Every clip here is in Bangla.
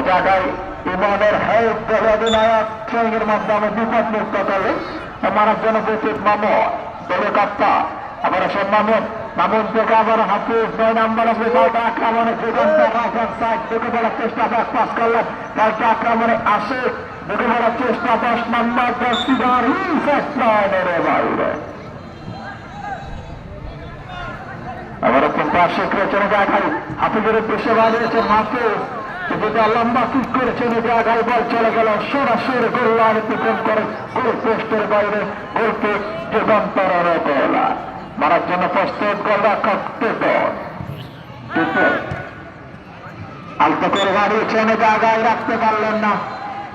জায়গায় ইমনের হেল্প অধিনায়ক ট্রেনের মাধ্যমে বিপদ মুক্ত করলেন মারার জন্য প্রচুর মামুন দলে কাপ্তা আবার সে মামুন থেকে আবার হাফিজ 9 নম্বর আক্রমণে ঢুকে পড়ার চেষ্টা ব্যাক পাস করলেন তারপর আক্রমণে আসে ঢুকে পড়ার চেষ্টা 10 নম্বর বাইরে আবার পাশে করেছেন জায়গায় হাফিজের উদ্দেশ্যে বাড়িয়েছেন হাফিজ লম্বা কিক করেছেন জায়গায় বল চলে গেল সরাসরি গোল লাইন অতিক্রম করে গোল পোস্টের বাইরে গোলকে যুগান্তর গোলা মারার জন্য প্রস্তুত গোলরক্ষক আলতো করে বাড়িয়েছেন জায়গায় রাখতে পারলেন না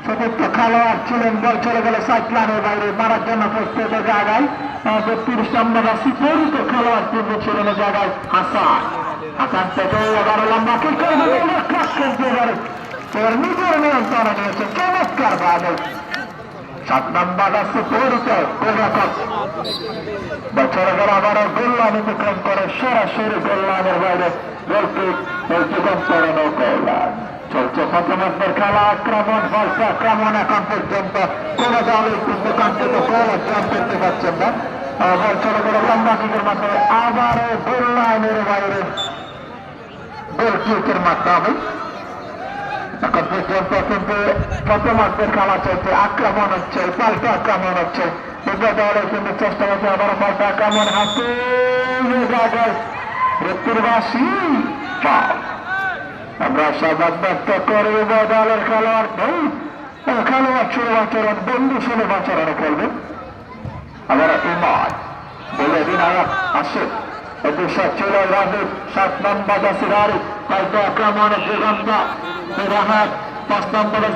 চতুর্থ খেলোয়াড় ছিলেন বল চলে গেল সাইডলাইনের বাইরে মারার জন্য প্রস্তুত জায়গায় 30 নম্বর পরিত খেলোয়াড় কিন্তু ছিলেন জায়গায় হাসান থেকে এবার লম্বা কিক করে নিজের নিয়ন্ত্রণে নিয়েছেন চমৎকার ভাবে 7 নম্বর পরিত গোলরক্ষক বছর গেল আবারও গোল লাইন অতিক্রম করে সরাসরি গোল লাইনের বাইরে গোলকে যুগান্তরণ গোলা চলছে প্রথমার্ধের খেলা আক্রমণ ফলসে আক্রমণ এখন পর্যন্ত কোন দলই কিন্তু কাঙ্ক্ষিত গোল অর্জন করতে পারছেন না বল চলে গেল লম্বা কিকের মাধ্যমে আবারও গোল লাইনের বাইরে গোল কিকের মাধ্যমে এখন পর্যন্ত কিন্তু প্রথমার্ধের খেলা চলছে আক্রমণ হচ্ছে পাল্টা আক্রমণ হচ্ছে দুটো দলে কিন্তু চেষ্টা করছে আবার পাল্টা আক্রমণ হাতে জায়গায় মৃত্যুরবাসী আমরা সবাই ব্যক্ত করি দলের খেলোয়াড় খেলোয়াড় ছিল আচরণ বন্ধু ছিল আচরণ করবে আবার ইমান বলে অধিনায়ক আসে এদিকে ছিল রাজীব 7 নম্বর সিরারি হয়তো আক্রমণের যুগান্ত 5 নম্বরের